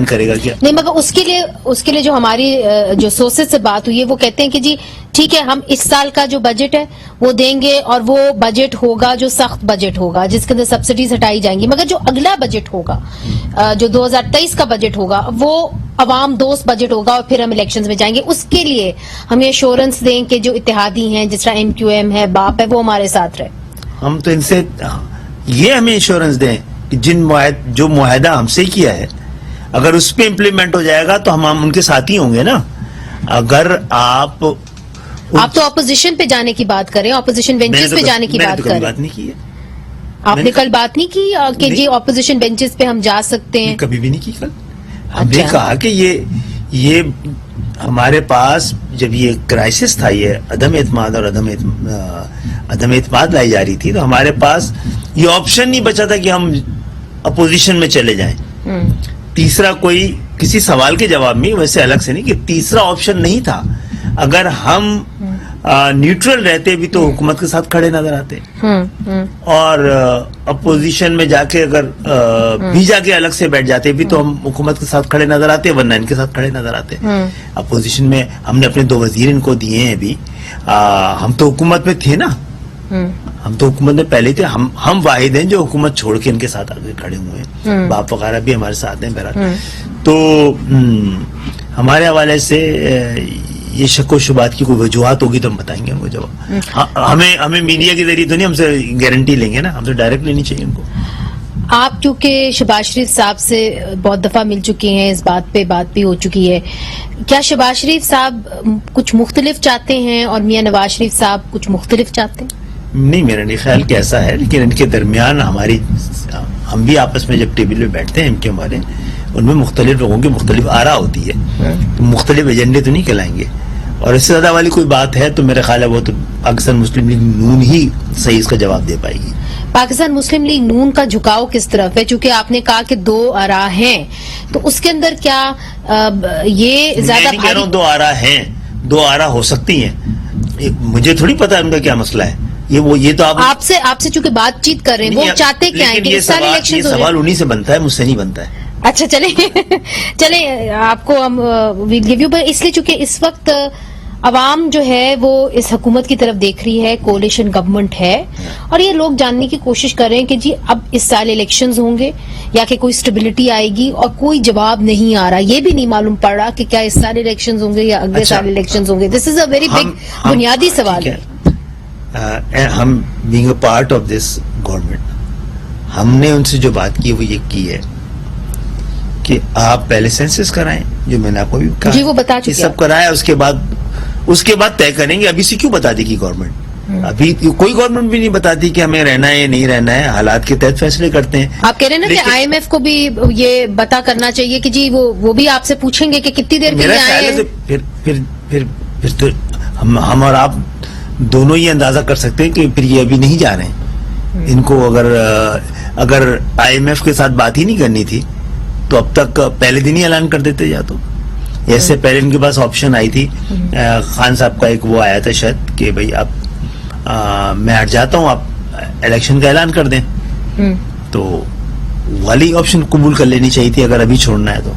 کرے گا کیا؟ نہیں، مگر اس کے لیے جو ہماری جو سورسز سے بات ہوئی ہے وہ کہتے ہیں کہ جی ٹھیک ہے، ہم اس سال کا جو بجٹ ہے وہ دیں گے، اور وہ بجٹ ہوگا جو سخت بجٹ ہوگا جس کے اندر سبسڈیز ہٹائی جائیں گی، مگر جو اگلا بجٹ ہوگا جو 2023 کا بجٹ ہوگا وہ عوام دوست بجٹ ہوگا، اور پھر ہم الیکشنز میں جائیں گے. اس کے لیے ہمیں ایشورنس دیں کہ جو اتحادی ہیں جس طرح MQM ہے، باپ ہے، وہ ہمارے ساتھ رہے. ہم تو ان سے یہ ہمیں ایشورنس دیں کہ جو معاہدہ ہم سے کیا ہے اگر اس پہ امپلیمنٹ ہو جائے گا تو ہم ان کے ساتھی ہوں گے نا. اگر آپ تو اپوزیشن پہ جانے کی بات کریں، اپوزیشن بینچز پہ جانے کی بات کریں. بات نہیں کی ہے آپ نے کل بات نہیں کی کہ جی اپوزیشن بینچز پہ ہم جا سکتے ہیں؟ کبھی بھی نہیں کی. کل ہم نے کہا کہ یہ ہمارے پاس جب یہ کرائسس تھا، یہ عدم اعتماد اور عدم اعتماد لائی جا رہی تھی، تو ہمارے پاس یہ آپشن نہیں بچا تھا کہ ہم اپوزیشن میں چلے جائیں. تیسرا کوئی کسی سوال کے جواب میں ویسے الگ سے نہیں کہ تیسرا آپشن نہیں تھا. اگر ہم نیوٹرل رہتے بھی تو حکومت کے ساتھ کھڑے نظر آتے، اور اپوزیشن میں جا کے اگر بھی جا کے الگ سے بیٹھ جاتے بھی تو ہم حکومت کے ساتھ کھڑے نظر آتے، ورنہ ان کے ساتھ کھڑے نظر آتے. اپوزیشن میں ہم نے اپنے 2 وزیر ان کو دیے ہیں ابھی. ہم تو حکومت میں تھے نا، ہم تو حکومت میں پہلے تھے. ہم واحد ہیں جو حکومت چھوڑ کے ان کے ساتھ آگے کھڑے ہوئے ہیں. باپ وغیرہ بھی ہمارے ساتھ ہیں. بہرحال تو ہمارے حوالے سے یہ شک و شبہات کی کوئی وجوہات ہوگی تو ہم بتائیں گے ان کو جواب. ہمیں میڈیا کے ذریعے تو نہیں، ہم سے گارنٹی لیں گے نا، ہم سے ڈائریکٹ لینی چاہیے ان کو. آپ کیونکہ شہباز شریف صاحب سے بہت دفعہ مل چکے ہیں، اس بات پہ بات بھی ہو چکی ہے، کیا شہباز شریف صاحب کچھ مختلف چاہتے ہیں اور میاں نواز شریف صاحب کچھ مختلف چاہتے ہیں؟ نہیں، میرا نہیں خیال کہ ایسا ہے، لیکن ان کے درمیان ہم بھی آپس میں جب ٹیبل پہ بیٹھتے ہیں ہمارے ان میں مختلف لوگوں کی مختلف آرا ہوتی ہے، مختلف ایجنڈے تو نہیں کہلائیں گے. اور اس سے زیادہ والی کوئی بات ہے تو میرا خیال ہے وہ تو پاکستان مسلم لیگ نون ہی صحیح اس کا جواب دے پائے گی. پاکستان مسلم لیگ نون کا جھکاؤ کس طرف ہے؟ چونکہ آپ نے کہا کہ 2 آرا ہیں، تو اس کے اندر کیا یہ زیادہ میں کہہ رہا ہوں 2 آرا ہیں، 2 آرا ہو سکتی ہیں. مجھے تھوڑی پتا ان کا کیا مسئلہ ہے. یہ تو آپ سے چونکہ بات چیت کر رہے ہیں، وہ چاہتے کیا ہیں کہ اس سال الیکشن یہ سوال انہی سے بنتا ہے، مجھ سے نہیں بنتا ہے. اچھا چلیں آپ کو ہم اس لیے چونکہ اس وقت عوام جو ہے وہ اس حکومت کی طرف دیکھ رہی ہے، کولیشن گورنمنٹ ہے، اور یہ لوگ جاننے کی کوشش کر رہے ہیں کہ جی اب اس سال الیکشنز ہوں گے یا کہ کوئی سٹیبلٹی آئے گی، اور کوئی جواب نہیں آ رہا. یہ بھی نہیں معلوم پڑ رہا کہ کیا اس سال الیکشنز ہوں گے یا اگلے سال الیکشنز ہوں گے. دس از اے ویری بگ بنیادی سوال ہے. ہم being a part of this government, ہم نے ان سے جو بات کی وہ یہ کی ہے کہ آپ پہلے سینسس کرائیں، جو میں نے آپ کو بھی کہا جی وہ بتا چکے، سب کرایا، اس کے بعد طے کریں گے. ابھی سے کیوں بتا دی کہ گورنمنٹ، ابھی کوئی گورنمنٹ بھی نہیں بتاتی کہ ہمیں رہنا ہے یا نہیں رہنا ہے، حالات کے تحت فیصلے کرتے ہیں. آپ کہہ رہے ہیں نا کہ IMF کو بھی یہ بتا کرنا چاہیے کہ جی وہ بھی آپ سے پوچھیں گے کہ کتنی دیر کے لیے آئے ہیں. پھر تو ہم اور آپ دونوں یہ اندازہ کر سکتے ہیں کہ پھر یہ ابھی نہیں جا رہے ہیں. ان کو اگر IMF کے ساتھ بات ہی نہیں کرنی تھی تو اب تک پہلے دن ہی اعلان کر دیتے. یا تو ایسے پہلے ان کے پاس آپشن آئی تھی، خان صاحب کا ایک وہ آیا تھا شاید کہ بھئی اب میں ہٹ جاتا ہوں، آپ الیکشن کا اعلان کر دیں، تو والی آپشن قبول کر لینی چاہیے تھی اگر ابھی چھوڑنا ہے تو.